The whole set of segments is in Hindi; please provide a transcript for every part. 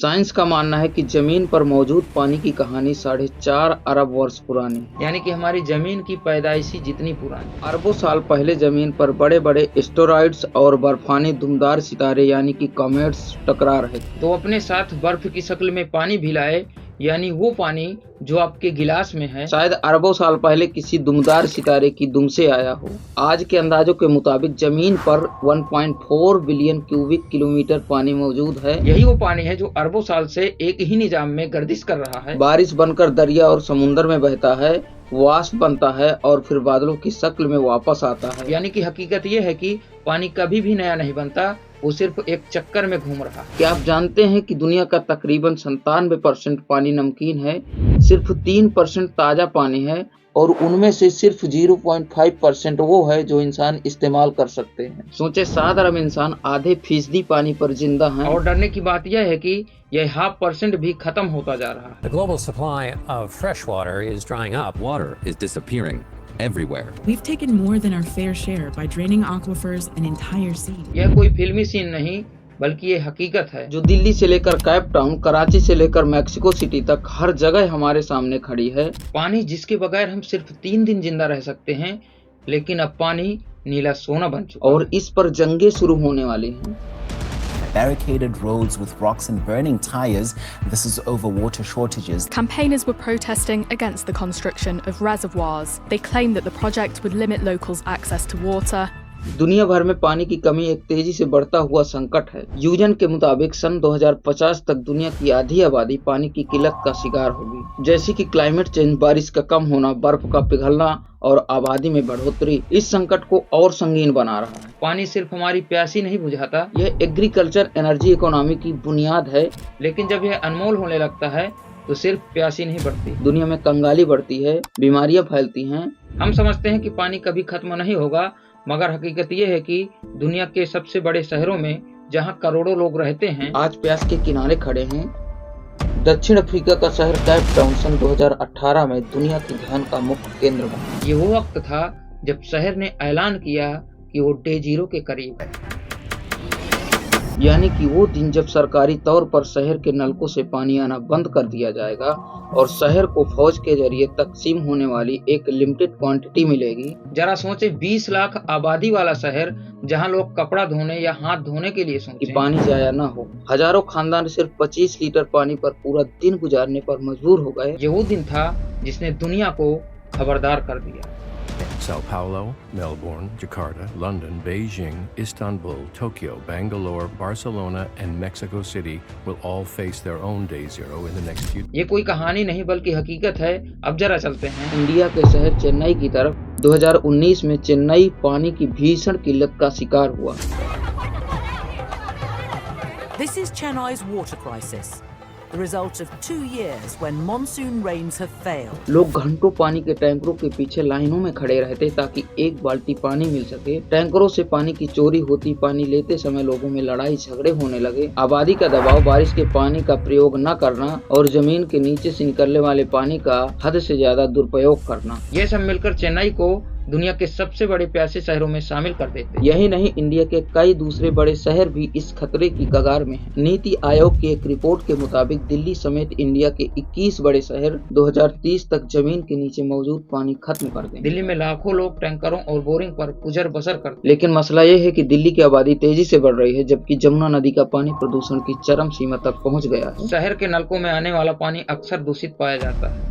साइंस का मानना है कि जमीन पर मौजूद पानी की कहानी 4.5 अरब वर्ष पुरानी है, यानी कि हमारी जमीन की पैदाइशी जितनी पुरानी। अरबों साल पहले जमीन पर बड़े बड़े एस्टेरॉइड्स और बर्फानी धुआंधार सितारे यानी कि कॉमेट्स टकरा रहे थे, तो अपने साथ बर्फ की शक्ल में पानी भी लाए, यानी वो पानी जो आपके गिलास में है शायद अरबों साल पहले किसी दुमदार सितारे की दुम से आया हो। आज के अंदाजों के मुताबिक जमीन पर 1.4 बिलियन क्यूबिक किलोमीटर पानी मौजूद है। यही वो पानी है जो अरबों साल से एक ही निजाम में गर्दिश कर रहा है, बारिश बनकर दरिया और समुद्र में बहता है, वाष्प बनता है और फिर बादलों की शक्ल में वापस आता है। यानी कि हकीकत ये है कि पानी कभी भी नया नहीं बनता, वो सिर्फ एक चक्कर में घूम रहा है। क्या आप जानते हैं कि दुनिया का तकरीबन 97% पानी नमकीन है, सिर्फ 3% ताजा पानी है और उनमें से सिर्फ 0.5% वो है जो इंसान इस्तेमाल कर सकते हैं। सोचे 7 अरब इंसान आधे फीसदी पानी पर जिंदा हैं और डरने की बात यह है कि यह 0.5% भी खत्म होता जा रहा है। The global supply of fresh water is drying up. Water is disappearing everywhere. We've taken more than our fair share by draining aquifers and entire seas. यह कोई फिल्मी सीन नहीं बल्कि ये हकीकत है जो दिल्ली से लेकर कैप टाउन, कराची से लेकर मैक्सिको सिटी तक हर जगह हमारे सामने खड़ी है। पानी जिसके बगैर हम सिर्फ 3 दिन जिंदा रह सकते हैं, लेकिन अब पानी नीला सोना बन चुका और इस पर जंगें शुरू होने वाली हैं। Barricaded roads with rocks and burning tires. This is over water shortages. Campaigners were protesting against the construction of reservoirs. They claimed that the project would limit locals' access to water. दुनिया भर में पानी की कमी एक तेजी से बढ़ता हुआ संकट है। यूजन के मुताबिक सन 2050 तक दुनिया की आधी आबादी पानी की किल्लत का शिकार होगी। जैसे कि क्लाइमेट चेंज, बारिश का कम होना, बर्फ का पिघलना और आबादी में बढ़ोतरी इस संकट को और संगीन बना रहा है। पानी सिर्फ हमारी प्यास ही नहीं बुझाता, यह एग्रीकल्चर एनर्जी इकोनॉमी की बुनियाद है, लेकिन जब यह अनमोल होने लगता है तो सिर्फ प्यास ही नहीं बढ़ती, दुनिया में कंगाली बढ़ती है, बीमारियां फैलती हैं। हम समझते हैं कि पानी कभी खत्म नहीं होगा, मगर हकीकत ये है कि दुनिया के सबसे बड़े शहरों में जहां करोड़ों लोग रहते हैं आज प्यास के किनारे खड़े हैं। दक्षिण अफ्रीका का शहर कैप टाउन सन 2018 में दुनिया की ध्यान का मुख्य केंद्र बना। ये वो वक्त था जब शहर ने ऐलान किया कि वो डे 0 के करीब है, यानी कि वो दिन जब सरकारी तौर पर शहर के नलकों से पानी आना बंद कर दिया जाएगा और शहर को फौज के जरिए तकसीम होने वाली एक लिमिटेड क्वांटिटी मिलेगी। जरा सोचे 20 लाख आबादी वाला शहर जहां लोग कपड़ा धोने या हाथ धोने के लिए सोचें कि पानी जाया ना हो। हजारों खानदान सिर्फ 25 लीटर पानी पर पूरा दिन गुजारने पर मजबूर हो गए। ये वो दिन था जिसने दुनिया को खबरदार कर दिया। Sao Paulo, Melbourne, Jakarta, London, Beijing, Istanbul, Tokyo, Bangalore, Barcelona and Mexico City will all face their own day 0 in the next few. ये कोई कहानी नहीं बल्कि हकीकत है। अब जरा चलते हैं इंडिया के शहर चेन्नई की तरफ। 2019 में चेन्नई पानी की भीषण किल्लत का शिकार हुआ। This is Chennai's water crisis. The result of 2 years when monsoon rains have failed. लोग घंटों पानी के टैंकरों के पीछे लाइनों में खड़े रहते ताकि एक बाल्टी पानी मिल सके। टैंकरों से पानी की चोरी होती, पानी लेते समय लोगों में लड़ाई झगड़े होने लगे। आबादी का दबाव, बारिश के पानी का प्रयोग न करना और जमीन के नीचे से निकलने वाले पानी का हद से ज्यादा दुरुपयोग करना, ये सब मिलकर चेन्नई को दुनिया के सबसे बड़े प्यासे शहरों में शामिल कर देते। यही नहीं, इंडिया के कई दूसरे बड़े शहर भी इस खतरे की कगार में हैं। नीति आयोग की एक रिपोर्ट के मुताबिक दिल्ली समेत इंडिया के 21 बड़े शहर 2030 तक जमीन के नीचे मौजूद पानी खत्म कर देंगे। दिल्ली में लाखों लोग टैंकरों और बोरिंग पर गुजर बसर करते, लेकिन मसला ये है कि दिल्ली की आबादी तेजी से बढ़ रही है, जबकि जमुना नदी का पानी प्रदूषण की चरम सीमा तक पहुँच गया है। शहर के नलकों में आने वाला पानी अक्सर दूषित पाया जाता है।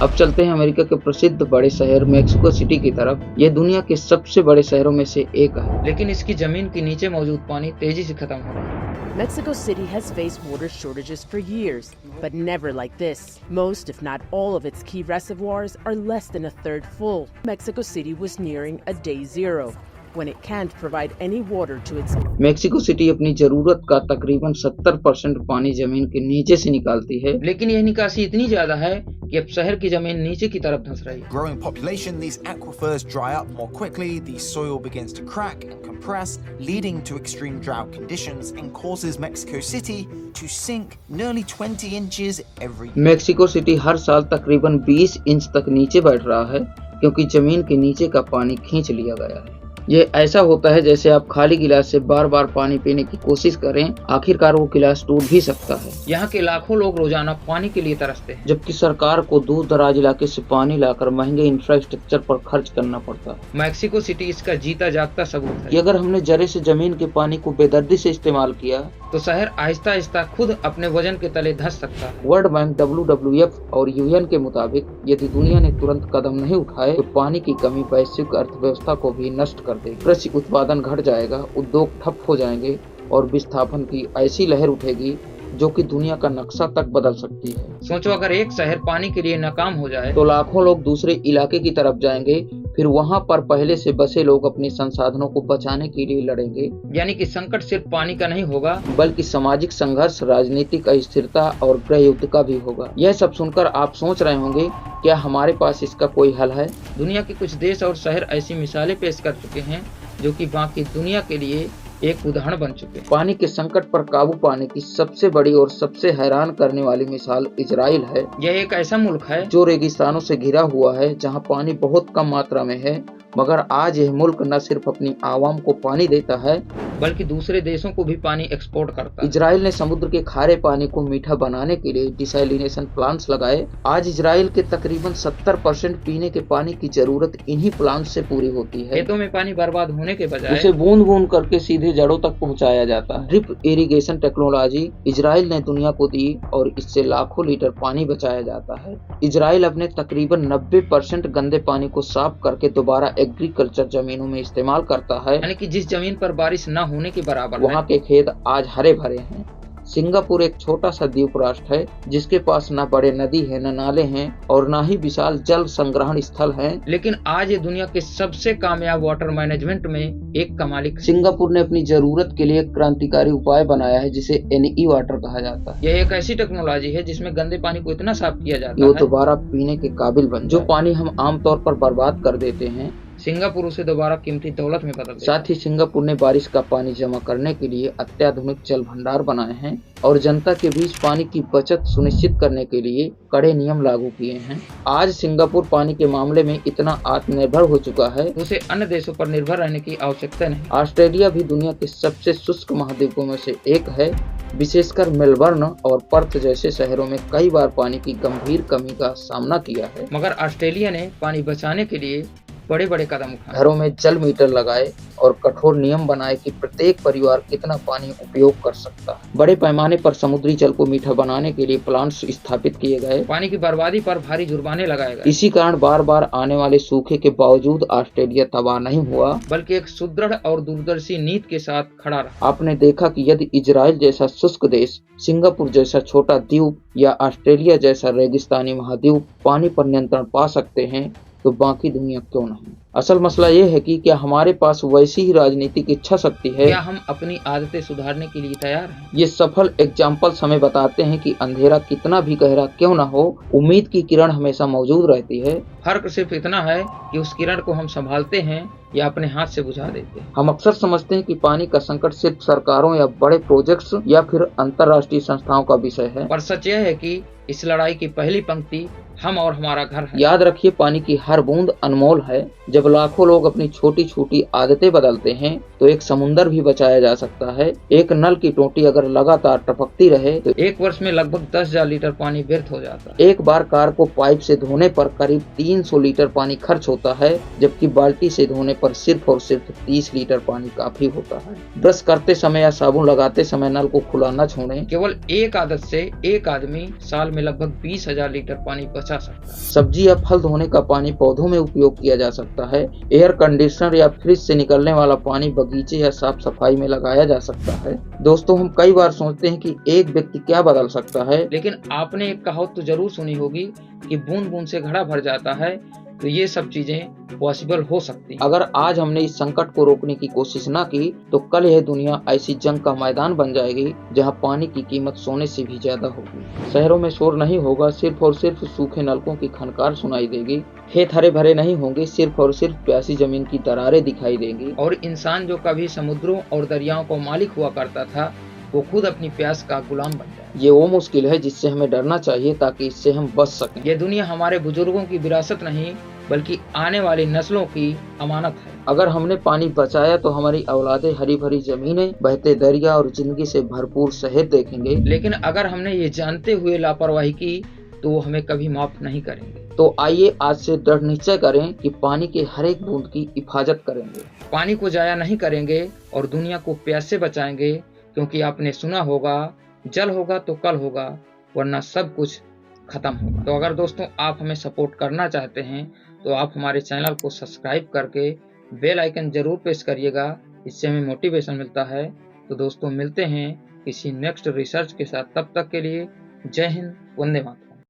अब चलते हैं अमेरिका के प्रसिद्ध बड़े शहर मैक्सिको सिटी की तरफ। यह दुनिया के सबसे बड़े शहरों में से एक है, लेकिन इसकी जमीन के नीचे मौजूद पानी तेजी से खत्म हो रहा है। Mexico City has faced water shortages for years, but never like this. Most, if not all, of its key reservoirs are less than a third full. Mexico City was nearing a day 0. when it can't provide any water to its. Mexico city अपनी जरूरत का तकरीबन 70% पानी जमीन के नीचे से निकालती है, लेकिन यह निकासी इतनी ज्यादा है कि अब शहर की जमीन नीचे की तरफ धंस रही है। Growing population, these aquifers dry up more quickly, the soil begins to crack and compress, leading to extreme drought conditions and causes Mexico City to sink nearly 20 inches every year. Mexico city हर साल तकरीबन 20 इंच तक नीचे बैठ रहा है क्योंकि जमीन के नीचे का पानी खींच लिया गया है। ये ऐसा होता है जैसे आप खाली गिलास से बार बार पानी पीने की कोशिश करें, आखिरकार वो गिलास टूट भी सकता है। यहाँ के लाखों लोग रोजाना पानी के लिए तरसते हैं, जबकि सरकार को दूर दराज इलाके से पानी लाकर महंगे इंफ्रास्ट्रक्चर पर खर्च करना पड़ता है। मैक्सिको सिटी इसका जीता जागता सबूत है कि अगर हमने जरे से जमीन के पानी को बेदर्दी से इस्तेमाल किया तो शहर आहिस्ता आहिस्ता खुद अपने वजन के तले धंस सकता है। वर्ल्ड बैंक, WWF और UN के मुताबिक यदि दुनिया ने तुरंत कदम नहीं उठाए तो पानी की कमी वैश्विक अर्थव्यवस्था को भी नष्ट कर देगी। कृषि उत्पादन घट जाएगा, उद्योग ठप हो जाएंगे और विस्थापन की ऐसी लहर उठेगी जो कि दुनिया का नक्शा तक बदल सकती है। सोचो, अगर एक शहर पानी के लिए नाकाम हो जाए तो लाखों लोग दूसरे इलाके की तरफ जाएंगे, फिर वहां पर पहले से बसे लोग अपने संसाधनों को बचाने के लिए लड़ेंगे। यानी कि संकट सिर्फ पानी का नहीं होगा, बल्कि सामाजिक संघर्ष, राजनीतिक अस्थिरता और गृह युद्ध का भी होगा। यह सब सुनकर आप सोच रहे होंगे, क्या हमारे पास इसका कोई हल है? दुनिया के कुछ देश और शहर ऐसी मिसालें पेश कर चुके हैं जो कि बाकी दुनिया के लिए एक उदाहरण बन चुके। पानी के संकट पर काबू पाने की सबसे बड़ी और सबसे हैरान करने वाली मिसाल इजराइल है। यह एक ऐसा मुल्क है जो रेगिस्तानों से घिरा हुआ है, जहां पानी बहुत कम मात्रा में है, मगर आज यह मुल्क न सिर्फ अपनी आवाम को पानी देता है बल्कि दूसरे देशों को भी पानी एक्सपोर्ट करता है। इजराइल ने समुद्र के खारे पानी को मीठा बनाने के लिए डिसैलिनेशन प्लांट्स लगाए। आज इजराइल के तकरीबन 70% पीने के पानी की जरूरत इन्हीं प्लांट्स से पूरी होती है। खेतों में पानी बर्बाद होने के बजाय उसे बूंद बूंद करके सीधे जड़ों तक पहुंचाया जाता है। ड्रिप इरिगेशन टेक्नोलॉजी इजराइल ने दुनिया को दी और इससे लाखों लीटर पानी बचाया जाता है। इजराइल अपने तकरीबन 90% गंदे पानी को साफ करके दोबारा एग्रीकल्चर जमीनों में इस्तेमाल करता है, यानी कि जिस जमीन पर बारिश न होने के बराबर वहाँ के खेत आज हरे भरे हैं। सिंगापुर एक छोटा सा द्वीप राष्ट्र है जिसके पास न बड़े नदी है, न नाले हैं और न ही विशाल जल संग्रहण स्थल है, लेकिन आज ये दुनिया के सबसे कामयाब वाटर मैनेजमेंट में एक कमाली। सिंगापुर ने अपनी जरूरत के लिए एक क्रांतिकारी उपाय बनाया है जिसे NE वाटर कहा जाता है। यह एक ऐसी टेक्नोलॉजी है जिसमें गंदे पानी को इतना साफ किया जाता है वो दोबारा पीने के काबिल बन जाए। जो पानी हम आमतौर पर बर्बाद कर देते हैं, सिंगापुर उसे दोबारा कीमती दौलत में बदल देता है। साथ ही सिंगापुर ने बारिश का पानी जमा करने के लिए अत्याधुनिक जल भंडार बनाए हैं और जनता के बीच पानी की बचत सुनिश्चित करने के लिए कड़े नियम लागू किए हैं। आज सिंगापुर पानी के मामले में इतना आत्मनिर्भर हो चुका है, उसे अन्य देशों पर निर्भर रहने की आवश्यकता नहीं। ऑस्ट्रेलिया भी दुनिया के सबसे शुष्क महाद्वीपों में से एक है। विशेषकर मेलबर्न और पर्थ जैसे शहरों में कई बार पानी की गंभीर कमी का सामना किया है, मगर ऑस्ट्रेलिया ने पानी बचाने के लिए बड़े बड़े कदम उठाए। घरों में जल मीटर लगाए और कठोर नियम बनाए कि प्रत्येक परिवार कितना पानी उपयोग कर सकता है। बड़े पैमाने पर समुद्री जल को मीठा बनाने के लिए प्लांट्स स्थापित किए गए। पानी की बर्बादी पर भारी जुर्माने लगाए गए। इसी कारण बार बार आने वाले सूखे के बावजूद ऑस्ट्रेलिया तबाह नहीं हुआ, बल्कि एक सुदृढ़ और दूरदर्शी नीति के साथ खड़ा रहा। आपने देखा कि यदि इजराइल जैसा शुष्क देश, सिंगापुर जैसा छोटा द्वीप या ऑस्ट्रेलिया जैसा रेगिस्तानी महाद्वीप पानी पर नियंत्रण पा सकते हैं तो बाकी दुनिया क्यों नहीं। असल मसला ये है कि क्या हमारे पास वैसी ही राजनीतिक इच्छा शक्ति है, क्या हम अपनी आदतें सुधारने के लिए तैयार हैं। ये सफल एग्जाम्पल्स हमें बताते हैं कि अंधेरा कितना भी गहरा क्यों ना हो, उम्मीद की किरण हमेशा मौजूद रहती है। फर्क सिर्फ इतना है कि उस किरण को हम संभालते हैं या अपने हाथ से बुझा देते हैं। हम अक्सर समझते हैं कि पानी का संकट सिर्फ सरकारों या बड़े प्रोजेक्ट्स या फिर अंतर्राष्ट्रीय संस्थाओं का विषय है, पर सच यह है कि इस लड़ाई की पहली पंक्ति हम और हमारा घर है। याद रखिए, पानी की हर बूंद अनमोल है। जब लाखों लोग अपनी छोटी छोटी आदतें बदलते हैं तो एक समुंदर भी बचाया जा सकता है। एक नल की टोटी अगर लगातार टपकती रहे तो एक वर्ष में लगभग 10,000 लीटर पानी व्यर्थ हो जाता है। एक बार कार को पाइप से धोने पर करीब 300 लीटर पानी खर्च होता है, जबकि बाल्टी से धोने पर सिर्फ और सिर्फ 30 लीटर पानी काफी होता है। ब्रश करते समय या साबुन लगाते समय नल को खुला न छोड़ें। केवल एक आदत से एक आदमी साल में लगभग 20,000 लीटर पानी बचा सकता है। सब्जी या फल धोने का पानी पौधों में उपयोग किया जा सकता है। एयर कंडीशनर या फ्रिज से निकलने वाला पानी बगीचे या साफ सफाई में लगाया जा सकता है। दोस्तों, हम कई बार सोचते हैं कि एक व्यक्ति क्या बदल सकता है, लेकिन आपने एक कहावत तो जरूर सुनी होगी कि बूंद बूंद से घड़ा भर जाता है। तो ये सब चीजें पॉसिबल हो सकती। अगर आज हमने इस संकट को रोकने की कोशिश ना की तो कल यह दुनिया ऐसी जंग का मैदान बन जाएगी जहां पानी की कीमत सोने से भी ज्यादा होगी। शहरों में शोर नहीं होगा, सिर्फ और सिर्फ सूखे नलकों की खनकार सुनाई देगी। खेत हरे भरे नहीं होंगे, सिर्फ और सिर्फ प्यासी जमीन की दरारें दिखाई देंगी। और इंसान जो कभी समुद्रों और दरियाओं का मालिक हुआ करता था, वो खुद अपनी प्यास का गुलाम बन जाए। ये वो मुश्किल है जिससे हमें डरना चाहिए ताकि इससे हम बच सकें। ये दुनिया हमारे बुजुर्गों की विरासत नहीं बल्कि आने वाली नस्लों की अमानत है। अगर हमने पानी बचाया तो हमारी औलादें हरी भरी जमीनें, बहते दरिया और जिंदगी से भरपूर शहर देखेंगे। लेकिन अगर हमने ये जानते हुए लापरवाही की तो वो हमें कभी माफ नहीं करेंगे। तो आइए आज से दृढ़ निश्चय करें कि पानी के हर एक बूंद की हिफाजत करेंगे, पानी को जाया नहीं करेंगे और दुनिया को प्यास से बचाएंगे। क्योंकि आपने सुना होगा, जल होगा तो कल होगा, वरना सब कुछ खत्म होगा। तो अगर दोस्तों आप हमें सपोर्ट करना चाहते हैं तो आप हमारे चैनल को सब्सक्राइब करके बेल आइकन जरूर प्रेस करिएगा, इससे हमें मोटिवेशन मिलता है। तो दोस्तों मिलते हैं किसी नेक्स्ट रिसर्च के साथ, तब तक के लिए जय हिंद, वंदे मातरम।